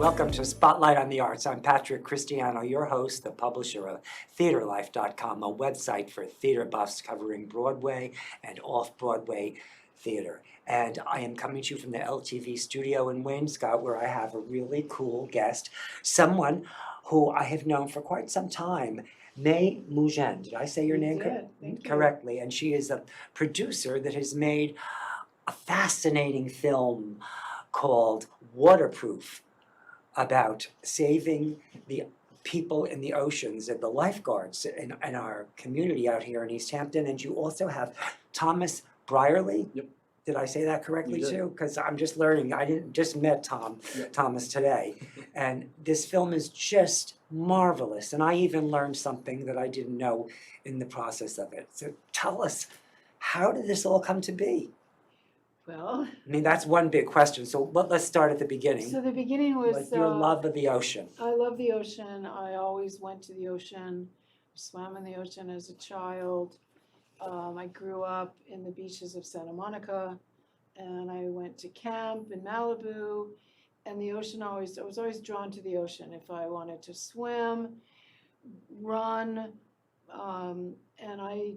Welcome to Spotlight on the Arts. I'm Patrick Cristiano, your host, the publisher of TheaterLife.com, a website for theater buffs covering Broadway and off-Broadway theater. And I am coming to you from the LTV studio in Wainscott, where I have a really cool guest, someone who I have known for quite some time, Mae Mougin. Did I say your name correctly? And she is a producer that has made a fascinating film called Waterproof, about saving the people in the oceans and the lifeguards in our community out here in East Hampton. And you also have Thomas Brierley. Yep. Did I say that correctly You did. too? Because I'm just learning. I didn't just met Yep. Thomas today. And this film is just marvelous. And I even learned something that I didn't know in the process of it. So tell us, how did this all come to be? Well, I mean, that's one big question. So let's start at the beginning. so the beginning was Like your love of the ocean. I love the ocean. I always went to the ocean, swam in the ocean as a child. I grew up in the beaches of Santa Monica, and I went to camp in Malibu. And the ocean I was always drawn to the ocean. If I wanted to swim, run, and I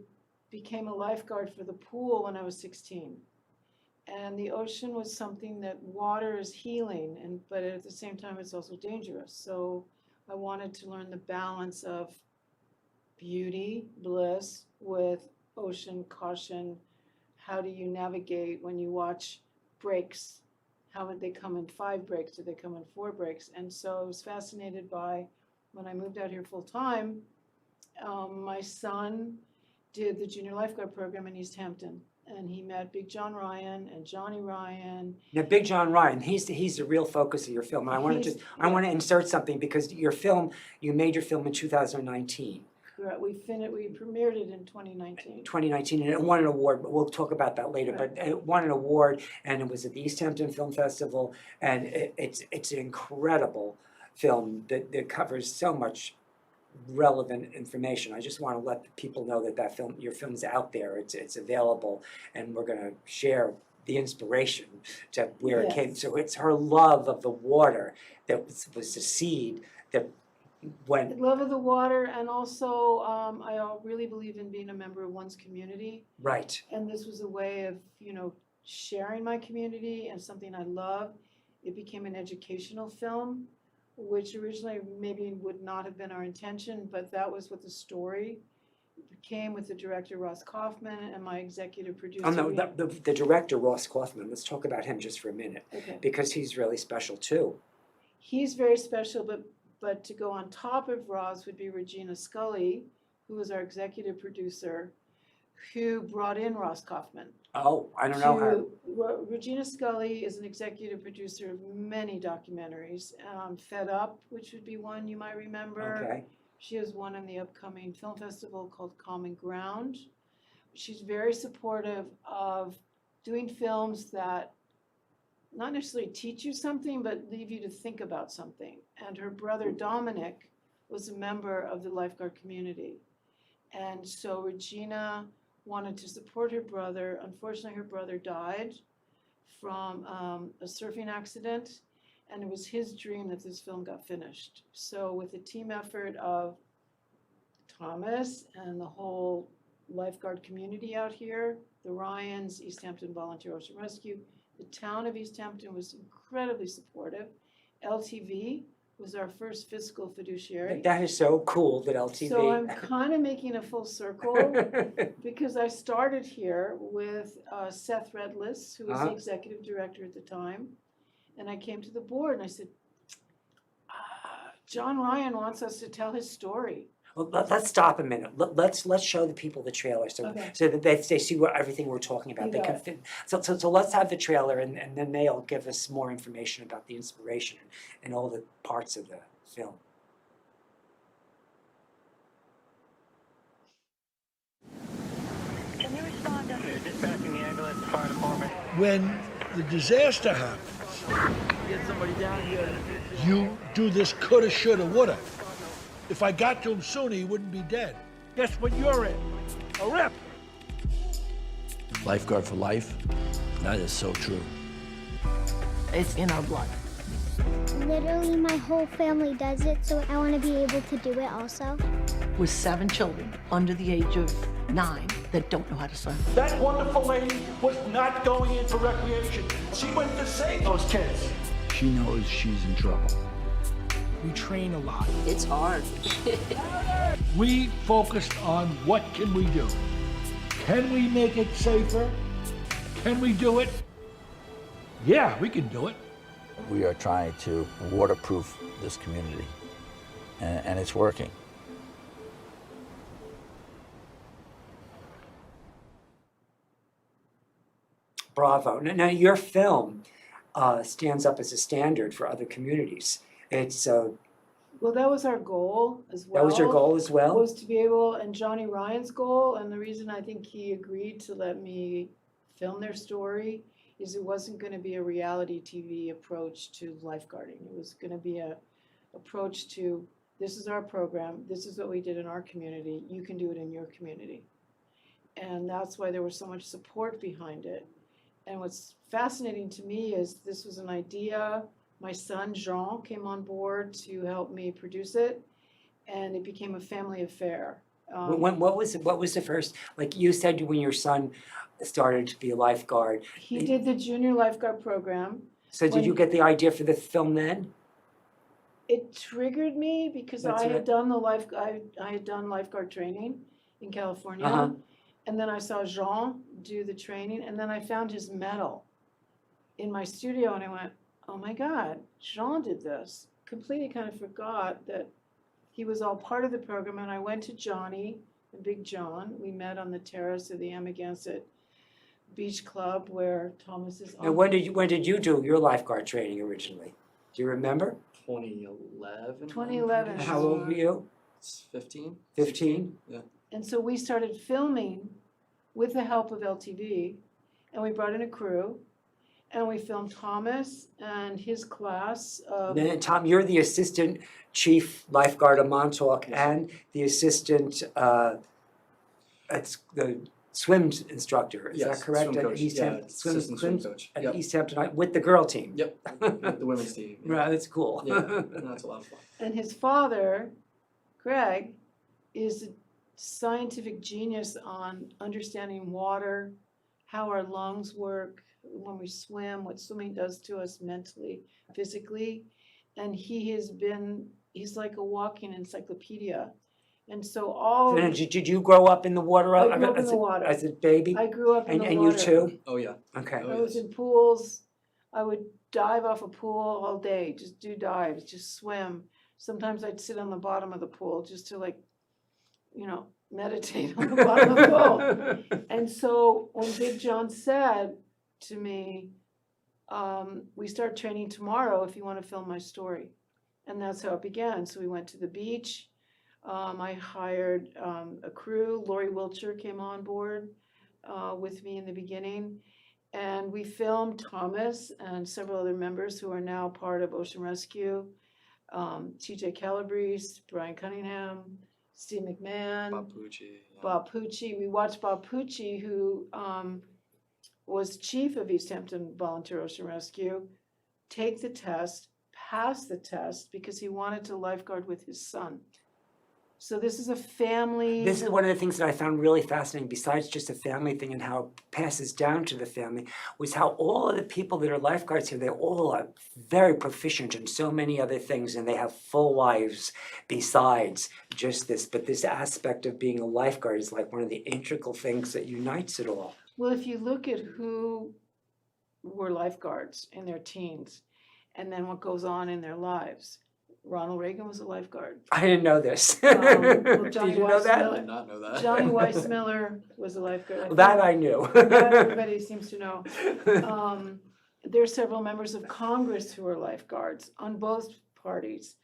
became a lifeguard for the pool when I was 16. And the ocean was something that water is healing, but at the same time, it's also dangerous. So I wanted to learn the balance of beauty, bliss, with ocean caution. How do you navigate when you watch breaks? How would they come in 5 breaks? Do they come in 4 breaks? And so I was fascinated by, when I moved out here full time, my son did the junior lifeguard program in East Hampton. And he met Big John Ryan and Johnny Ryan. Now, Big John Ryan, he's the real focus of your film. And I want to insert something, because you made your film in 2019. Correct. We premiered it in 2019. 2019, and it won an award, but we'll talk about that later. Right. But it won an award, and it was at the East Hampton Film Festival, and it's an incredible film that covers so much relevant information. I just want to let people know that your film's out there. It's available, and we're going to share the inspiration to where it came. Yes. So it's her love of the water that was the seed that went. Love of the water, and also I really believe in being a member of one's community. Right. And this was a way of, sharing my community and something I love. It became an educational film, which originally maybe would not have been our intention, but that was what the story became, with the director Ross Kaufman and my executive producer. Oh no, the director Ross Kaufman. Let's talk about him just for a minute, Okay. because he's really special too. He's very special, but to go on top of Ross would be Regina Scully, who was our executive producer, who brought in Ross Kaufman. Oh, I don't know her. Regina Scully is an executive producer of many documentaries. Fed Up, which would be one you might remember. Okay. She has one in the upcoming film festival called Common Ground. She's very supportive of doing films that not necessarily teach you something, but leave you to think about something. And her brother Dominic was a member of the lifeguard community. And so Regina wanted to support her brother. Unfortunately, her brother died from a surfing accident, and it was his dream that this film got finished. So with the team effort of Thomas and the whole lifeguard community out here, the Ryans, East Hampton Volunteer Ocean Rescue, the town of East Hampton was incredibly supportive. LTV was our first fiscal fiduciary. That is so cool that LTV. So I'm kind of making a full circle, because I started here with Seth Redless, who was the executive director at the time. And I came to the board and I said, John Ryan wants us to tell his story. Well, let's stop a minute. Let's show the people the trailer, so that they see everything we're talking about. They can fit. So let's have the trailer, and then they'll give us more information about the inspiration and all the parts of the film. Can you respond to dispatching the ambulance, the fire department? When the disaster happens, Get somebody down here. you do this coulda, shoulda, woulda. If I got to him sooner, he wouldn't be dead. Guess what you're in? A rep. Lifeguard for life? That is so true. It's in our blood. Literally, my whole family does it, so I want to be able to do it also. With 7 children under the age of 9 that don't know how to swim. That wonderful lady was not going into recreation. She went to save those kids. She knows she's in trouble. We train a lot. It's hard. We focused on what can we do. Can we make it safer? Can we do it? Yeah, we can do it. We are trying to waterproof this community, and it's working. Bravo. Now your film stands up as a standard for other communities. It's Well, that was our goal as well. that was your goal as well? Was to be able, and Johnny Ryan's goal, and the reason I think he agreed to let me film their story is it wasn't going to be a reality TV approach to lifeguarding. It was going to be a approach to, this is our program, this is what we did in our community, you can do it in your community. And that's why there was so much support behind it. And what's fascinating to me is this was an idea. My son Jean came on board to help me produce it, and it became a family affair. What was the first, like you said when your son started to be a lifeguard? He did the junior lifeguard program. So did you get the idea for the film then? It triggered me because That's I right. had done I had done lifeguard training in California, Uh-huh. and then I saw Jean do the training, and then I found his medal in my studio, and I went, oh my God, Jean did this. Completely kind of forgot that he was all part of the program, and I went to Johnny, the Big John. We met on the terrace of the Amagansett Beach Club where Thomas is on. And when did you do your lifeguard training originally? Do you remember? 2011. 2011. How old were you? 15. 15? And so we started filming with the help of LTV, and we brought in a crew, and we filmed Thomas and his class of. Then Tom, you're the assistant chief lifeguard of Montauk and the assistant it's the swim instructor, is that Yes, correct? swim At coach. East Yeah, Hampton- assistant swim coach. At Yep. East Hampton with the girl team. Yep, with the women's team. Yeah. Right, that's cool. Yeah, and that's a lot of fun. And his father, Greg, is a scientific genius on understanding water, how our lungs work when we swim, what swimming does to us mentally, physically. And he's like a walking encyclopedia. And so all, And did you grow up in the water? I grew up in as the a- water. As a baby? I grew up in the And water. you too? Oh yeah. Okay. Oh, I was yes. in pools. I would dive off a pool all day, just do dives, just swim. Sometimes I'd sit on the bottom of the pool just to meditate on the bottom of the pool. And so when Big John said to me, we start training tomorrow if you want to film my story. And that's how it began. So we went to the beach. I hired a crew. Lori Wiltshire came on board with me in the beginning. And we filmed Thomas and several other members who are now part of Ocean Rescue. TJ Calabrese, Brian Cunningham, Steve McMahon. Bob Pucci. Yeah. Bob Pucci. We watched Bob Pucci, who was chief of East Hampton Volunteer Ocean Rescue, take the test, pass the test because he wanted to lifeguard with his son. So this is a family. This is one of the things that I found really fascinating, besides just a family thing and how it passes down to the family, was how all of the people that are lifeguards here, they all are very proficient in so many other things, and they have full lives besides just this. But this aspect of being a lifeguard is like one of the integral things that unites it all. Well, if you look at who were lifeguards in their teens, and then what goes on in their lives, Ronald Reagan was a lifeguard. I didn't know this. Well, Johnny Did you know I that? Weissmuller- did not know that. Johnny Weissmiller was a lifeguard. Well, that I knew. That everybody seems to know. There are several members of Congress who are lifeguards on both parties.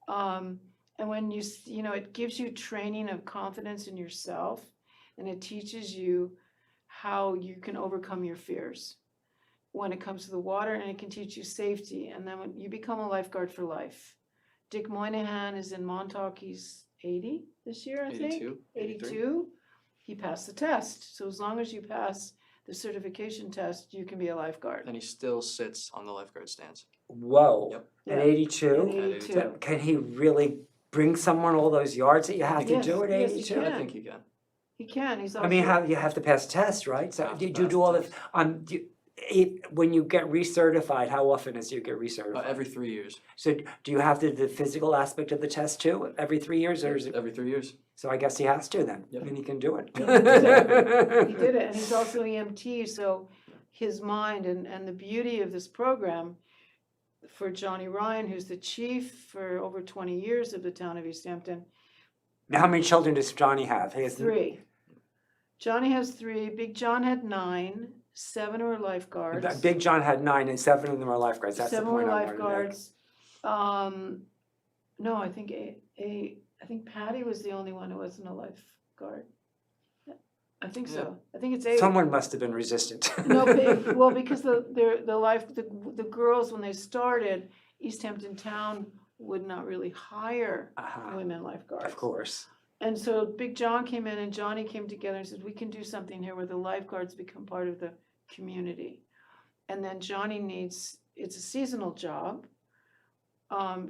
And when it gives you training of confidence in yourself, and it teaches you how you can overcome your fears when it comes to the water, and it can teach you safety. And then when you become a lifeguard for life. Dick Moynihan is in Montauk. He's 80 this year, I think. 82, 82. He passed the test. So as long as you pass the certification test, you can be a lifeguard. And he still sits on the lifeguard stands. Whoa. Yep. At Yeah. 82? At At 82. 82. Can he really bring someone all those yards that you have to Yes, do at yes, he 82? can. I think you can. He can, he's also. I mean, you have to pass a test, right? So Have to did you pass do the all the, test. when you get recertified, how often is you get recertified? Every 3 years. So do you have to do the physical aspect of the test too, every 3 years, or is it? Every 3 years. So I guess he has to then, Yep. and he can do it. He did it, and he's also EMT, so his mind and the beauty of this program for Johnny Ryan, who's the chief for over 20 years of the town of East Hampton, Now, how many children does Johnny have? He has 3. Johnny has 3, Big John had 9, 7 were lifeguards. Big John had 9 and 7 of them are lifeguards. That's the 7 were point I wanted to make. lifeguards. No, I think I think Patty was the only one who wasn't a lifeguard. I think so. I think it's 8. Someone must have been resistant. No, well, because the girls, when they started, East Hampton Town would not really hire Uh-huh. women lifeguards. Of course. And so Big John came in and Johnny came together and said, we can do something here where the lifeguards become part of the community. And then Johnny it's a seasonal job.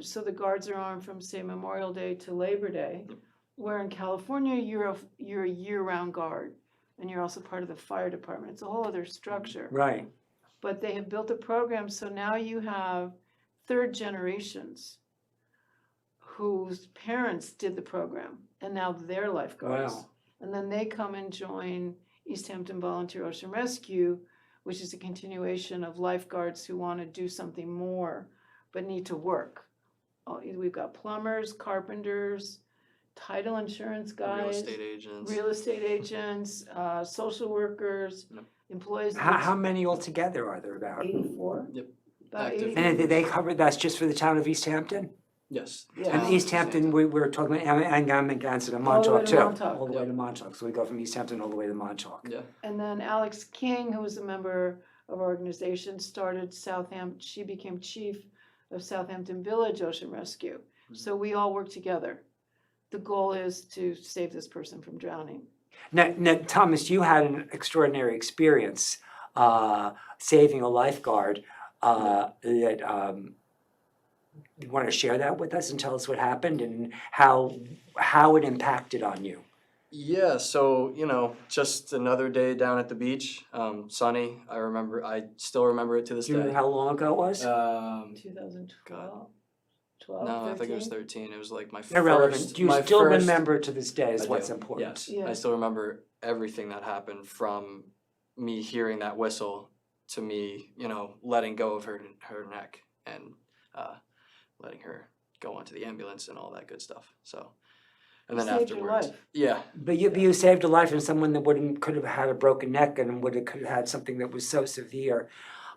So the guards are on from, say, Memorial Day to Labor Day, where in California, you're a year-round guard. And you're also part of the fire department. It's a whole other structure. Right. But they have built a program, so now you have 3rd generations whose parents did the program, and now they're lifeguards. Wow. And then they come and join East Hampton Volunteer Ocean Rescue, which is a continuation of lifeguards who want to do something more, but need to work. We've got plumbers, carpenters, title insurance guys, Real estate agents. social workers, Yep. employees. How many altogether are there about? 84? Yep. About Active. 84. And they cover, that's just for the town of East Hampton? Yes. Yeah. And East Hampton, we're talking about Amagansett and All the way Montauk to too. Montauk. All the way Yep. to Montauk. So we go from East Hampton all the way to Montauk. Yeah. And then Alex King, who was a member of our organization, started Southampton. She became chief of Southampton Village Ocean Rescue. So we all work together. The goal is to save this person from drowning. Now, Thomas, you had an extraordinary experience saving a lifeguard. You want to share that with us and tell us what happened and how it impacted on you? Yeah, so, just another day down at the beach, sunny. I still remember it to this Do you day. remember how long ago it was? 2012, 12, No, I think it was 13? 13. It was like my Irrelevant. first. You my still first, remember to this day is I what's do, important. Yes, Yeah. I still remember everything that happened from me hearing that whistle to me, letting go of her neck and letting her go onto the ambulance and all that good stuff. So, and then Saved your afterwards, life. yeah, But you saved a life and someone that could have had a broken neck and could have had something that was so severe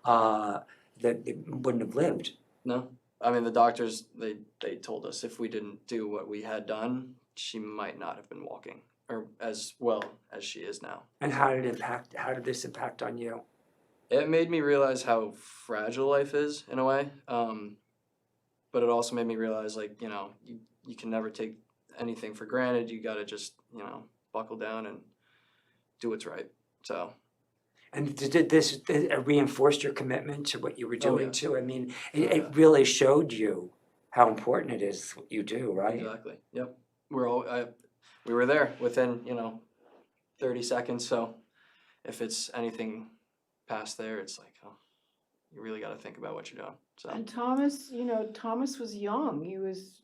that it wouldn't have lived. no, I mean the doctors they told us if we didn't do what we had done, she might not have been walking or as well as she is now. And how did this impact on you? It made me realize how fragile life is in a way, but it also made me realize you can never take anything for granted. You got to just buckle down and do what's right. So. And did this reinforce your commitment to what you were doing yeah. too? I mean, it really showed you how important it is what you do, right? Exactly. Yep. We were there within 30 seconds. So if it's anything past there, it's like, oh, you really got to think about what you're doing. So. And Thomas, Thomas was young. He was,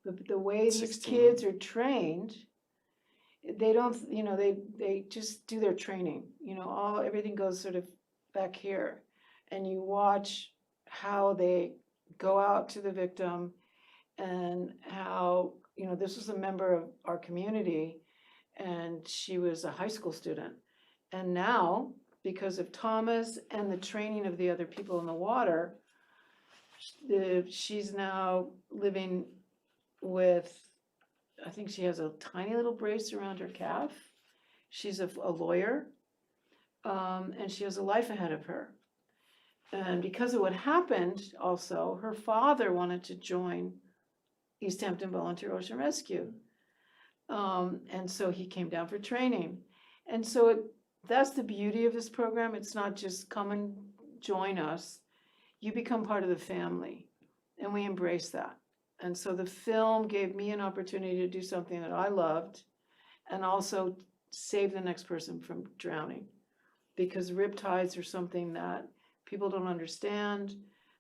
the way these 16. kids are trained, they don't, they just do their training. Everything goes sort of back here. And you watch how they go out to the victim and how, this was a member of our community and she was a high school student. And now, because of Thomas and the training of the other people in the water, she's now living with, I think she has a tiny little brace around her calf. She's a lawyer, and she has a life ahead of her. And because of what happened, also, her father wanted to join East Hampton Volunteer Ocean Rescue. And so he came down for training. And so that's the beauty of this program. It's not just come and join us. you become part of the family, and we embrace that. And so the film gave me an opportunity to do something that I loved, and also save the next person from drowning. Because riptides are something that people don't understand.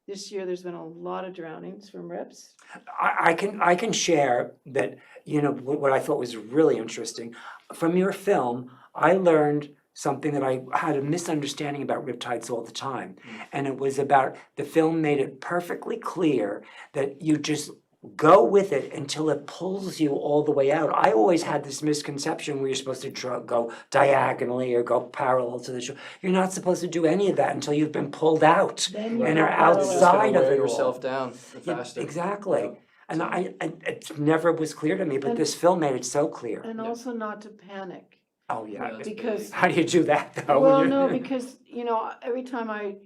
This year, there's been a lot of drownings from rips. I can share that, you know, what I thought was really interesting. From your film, I learned something that I had a misunderstanding about riptides all the time. And it was about, the film made it perfectly clear that you just go with it until it pulls you all the way out. I always had this misconception where you're supposed to go diagonally or go parallel to the shore. You're not supposed to do any of that until you've been pulled out Then you and go are parallel. You're just outside gonna of wear it all. yourself down Yeah, faster. exactly. Yeah. And it never was clear to me, but And- this film made it so clear. And also not to panic. Oh, yeah. that's Because- How do you do that, though? Well, no, because, you know, every time I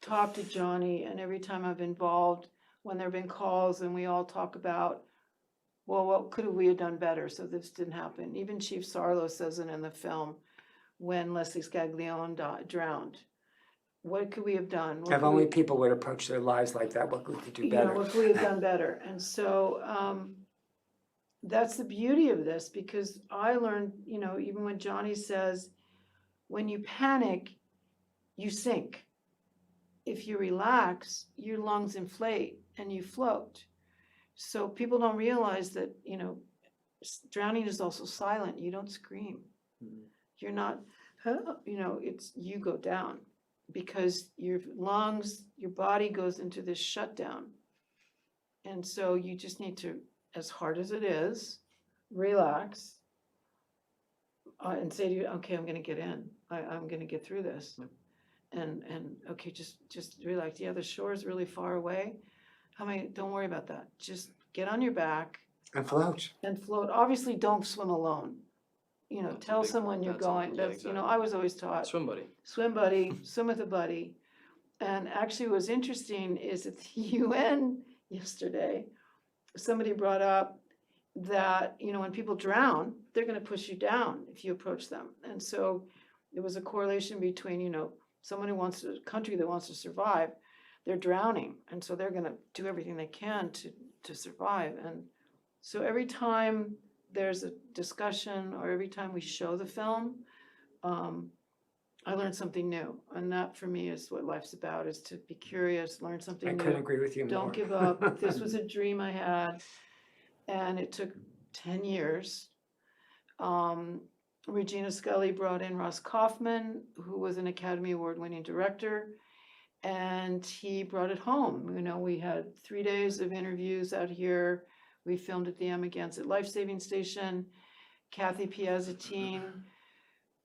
talk to Johnny and every time I've involved, when there've been calls and we all talk about, well, what could we have done better so this didn't happen? Even Chief Sarlo says it in the film when Leslie Scaglione drowned. What could we have done? What If could only we- people would approach their lives like that, what could we do you know, better? what could we have done better? And so that's the beauty of this, because I learned, you know, even when Johnny says, when you panic, you sink. If you relax, your lungs inflate and you float. So people don't realize that, you know, drowning is also silent. You don't scream. You're not, you know, it's, you go down because your lungs, your body goes into this shutdown. And so you just need to, as hard as it is, relax and say to you, okay, I'm gonna get in. I'm gonna get through this. And okay, just relax. Yeah, the shore is really far away. Don't worry about that. Just get on your back And float. and float. Obviously, don't swim alone. You know, That's a tell big- someone you're that's a- going. yeah, That's, you know, exactly. I was always taught, Swim buddy. swim buddy, swim with a buddy. And actually, what was interesting is at the UN yesterday, somebody brought up that, you know, when people drown, they're gonna push you down if you approach them. And so there was a correlation between, you know, someone who wants a country that wants to survive, they're drowning. And so they're gonna do everything they can to survive. And so every time there's a discussion or every time we show the film, I learned something new. And that for me is what life's about, is to be curious, learn something I new. couldn't agree with you more. Don't give up. This was a dream I had, and it took 10 years. Regina Scully brought in Ross Kaufman, who was an Academy Award-winning director, and he brought it home. You know, we had 3 days of interviews out here. We filmed at the Amagansett Life Saving Station. Kathy Piazzattine,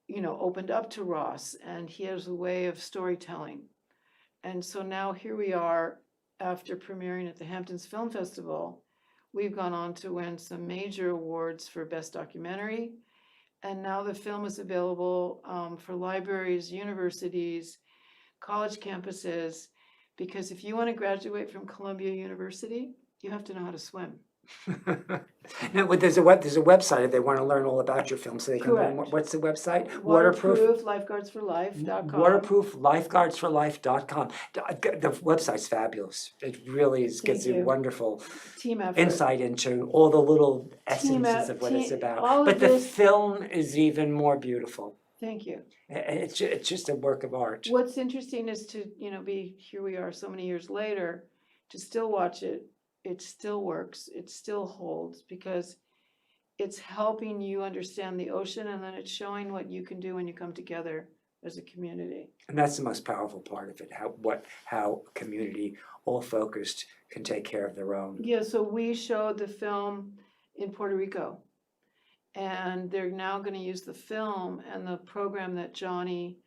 you know, opened up to Ross, and he has a way of storytelling. And so now here we are, after premiering at the Hamptons Film Festival. We've gone on to win some major awards for Best Documentary. And now the film is available for libraries, universities, college campuses, because if you want to graduate from Columbia University, you have to know how to swim. No, but there's a website if they want to learn all about your film, so they can learn. Correct. What's the website? Waterproof.lifeguardsforlife.com. Waterprooflifeguardsforlife.com. The website's fabulous. It really gives Thank you you. wonderful Team effort. insight into all the little essences of what it's all about. of But the this- film is even more beautiful. Thank you. It's just a work of art. What's interesting is to, you know, here we are so many years later, to still watch it. It still works, it still holds, because it's helping you understand the ocean, and then it's showing what you can do when you come together as a community. And that's the most powerful part of it, how a community, all focused, can take care of their own. Yeah, so we showed the film in Puerto Rico, and they're now gonna use the film and the program that Johnny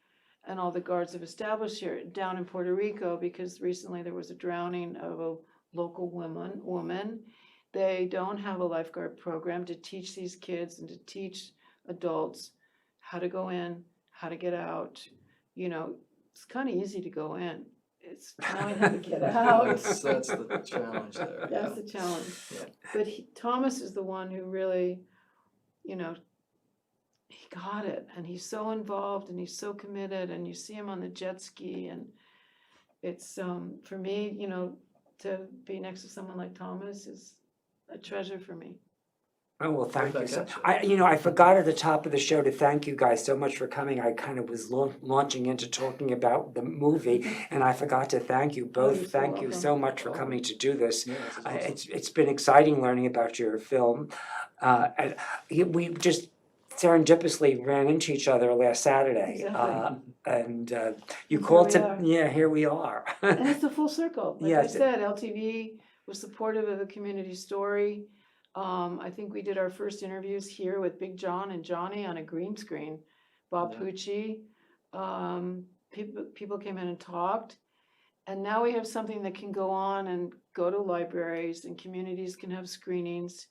and all the guards have established here down in Puerto Rico, because recently there was a drowning of a local woman. They don't have a lifeguard program to teach these kids and to teach adults how to go in, how to get out. You know, it's kind of easy to go in. It's knowing how to get out. That's the challenge there. That's the challenge. Yeah. But Thomas is the one who really, you know, he got it, and he's so involved and he's so committed, and you see him on the jet ski, and it's, for me, you know, to be next to someone like Thomas is a treasure for me. Oh, well, thank you. So, Rebecca. I forgot at the top of the show to thank you guys so much for coming. I kind of was launching into talking about the movie, and I forgot to thank you both. you're so Thank you welcome. so much for coming to do this. Yeah, this is awesome. It's been exciting learning about your film. And we just serendipitously ran into each other last Saturday. Exactly. And you And called here to, we yeah, here we are. And it's a full circle. Like I Yes. said, LTV was supportive of the community story. I think we did our first interviews here with Big John and Johnny on a green screen. Bob Yeah. Pucci. People came in and talked. And now we have something that can go on and go to libraries, and communities can have screenings.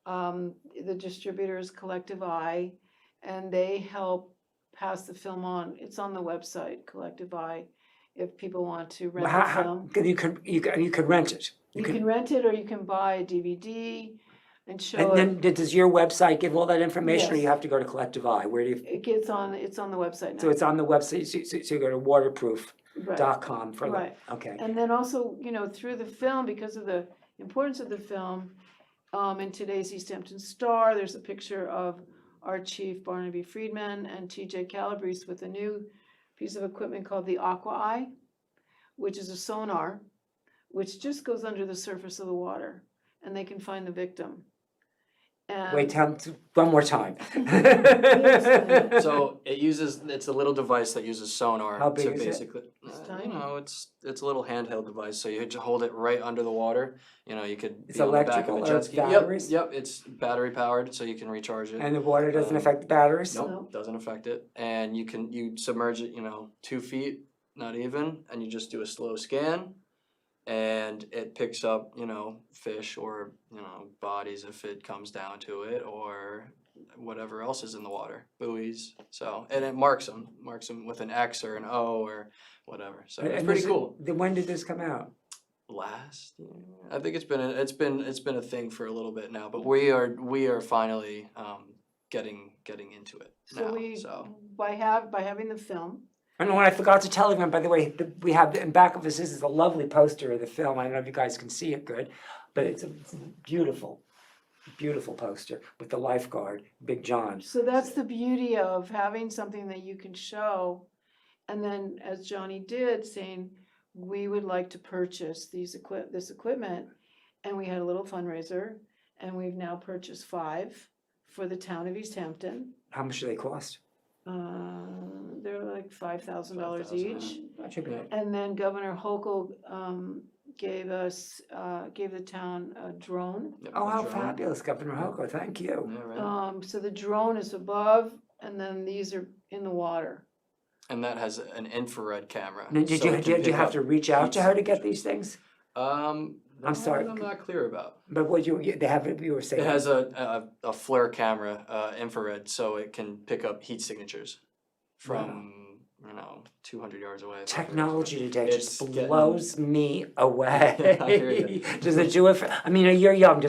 The distributor is Collective Eye, and they help pass the film on. It's on the website, Collective Eye, if people want to rent the film. You could rent it. You can rent it, or you can buy a DVD and show And it. then does your website give all that information, or you Yes. have to go to Collective Eye? Where do you? It's on the website So now. it's on the website. So you go to waterproof.com Right. for Right. okay. And then also, you know, through the film, because of the importance of the film, in today's East Hampton Star, there's a picture of our chief Barnaby Friedman and TJ Calabrese with a new piece of equipment called the Aqua Eye, which is a sonar, which just goes under the surface of the water, and they can find the victim. And Wait, tell one more time. So it's a little device that uses sonar How big to is it? basically, It's you tiny. know, it's a little handheld device. So you just hold it right under the water. You know, you could It's be on the back of electrical a or jet it's ski. batteries? Yep, it's battery powered, so you can recharge it. And the water doesn't Um, affect the batteries? Nope, No. doesn't affect it. And you submerge it, you know, 2 feet, not even, and you just do a slow scan, and it picks up, you know, fish or, you know, bodies if it comes down to it, or whatever else is in the water, buoys. So, and it marks them with an X or an O or whatever. So it's pretty cool. When did this come out? Last year, I think it's been a thing for a little bit now, but we are finally getting into it now. by having the film, And what I forgot to tell everyone, by the way, we have in back of us, this is a lovely poster of the film. I don't know if you guys can see it good, but it's a beautiful, beautiful poster with the Lifeguard, Big John. so that's the beauty of having something that you can show. And then, as Johnny did, saying, we would like to purchase this equipment. And we had a little fundraiser, and we've now purchased 5 for the town of East Hampton. How much do they cost? They're like $5,000 $5,000, each. That should be it. And then Governor Hochul gave the town a drone. Yep, Oh, how drone. fabulous, Governor Hochul, thank you. Yeah, right. So the drone is above, and then these are in the water. And that has an infrared camera. Now, did so it can you pick have up to reach out to heat her to get signatures. these things? I'm sorry. I'm not clear about. But what you were saying? It has a flare camera, infrared, so it can pick up heat signatures from 200 yards away. Technology today just It's getting- blows me away. I hear you. Does it do it? I mean, you're young. Do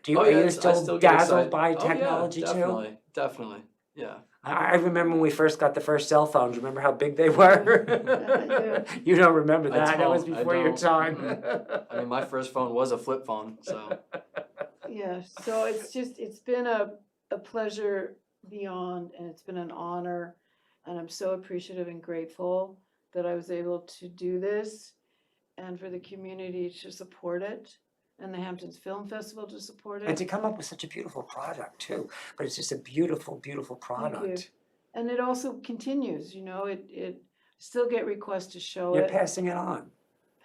you? Are you I still get dazzled excited. by Oh, yeah, technology too? Definitely, yeah. I remember when we first got the first cell phones. Remember how big they were? Yeah. You don't remember I that? That was don't, I before your don't. time. I mean, my first phone was a flip phone, so Yeah, so it's been a pleasure beyond, and it's been an honor, and I'm so appreciative and grateful that I was able to do this, and for the community to support it, and the Hamptons Film Festival to support it. And to come up with such a beautiful product too. But it's just a beautiful, beautiful Thank you. product. And it also continues, it still get requests to show You're it, passing it on.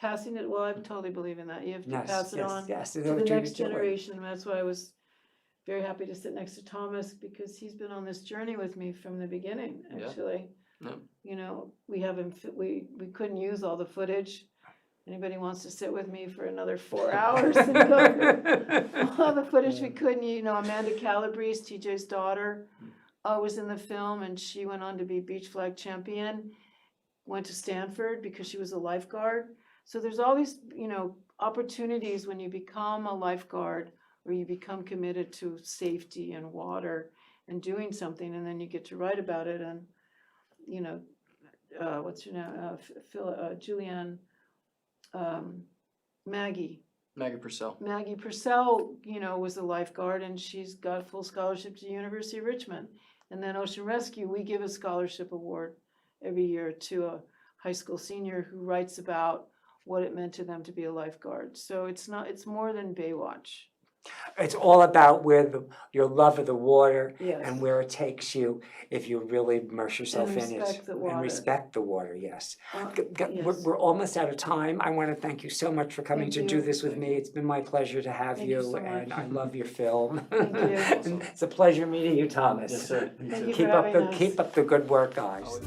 passing it, well, I totally believe in that, you have to Yes, pass it yes, on. yes. To the next generation, and that's why I was very happy to sit next to Thomas, because he's been on this journey with me from the beginning, Yeah. actually. Yeah. You know, we couldn't use all the footage. Anybody wants to sit with me for another 4 hours and go through all the footage we couldn't, Amanda Calabrese, TJ's daughter, was in the film, and she went on to be beach flag champion, went to Stanford because she was a lifeguard. So there's all these, opportunities when you become a lifeguard, or you become committed to safety and water and doing something, and then you get to write about it, and, what's her name, Julianne, Maggie Purcell. Maggie Purcell, you know, was a lifeguard, and she's got a full scholarship to the University of Richmond. And then Ocean Rescue, we give a scholarship award every year to a high school senior who writes about what it meant to them to be a lifeguard. So it's more than Baywatch. It's all about your love of the water Yes. and where it takes you if you really immerse yourself And in it. respect the water. And respect the water, yes. Yes. We're almost out of time. I want to thank you so much for coming Thank to do you. this with me. It's been my pleasure to have Thank you you, so and much. I love your film. Thank you. And it's a pleasure meeting you, Thomas. Yes, sir. Thank you for Keep up having us. keep up the good work, guys.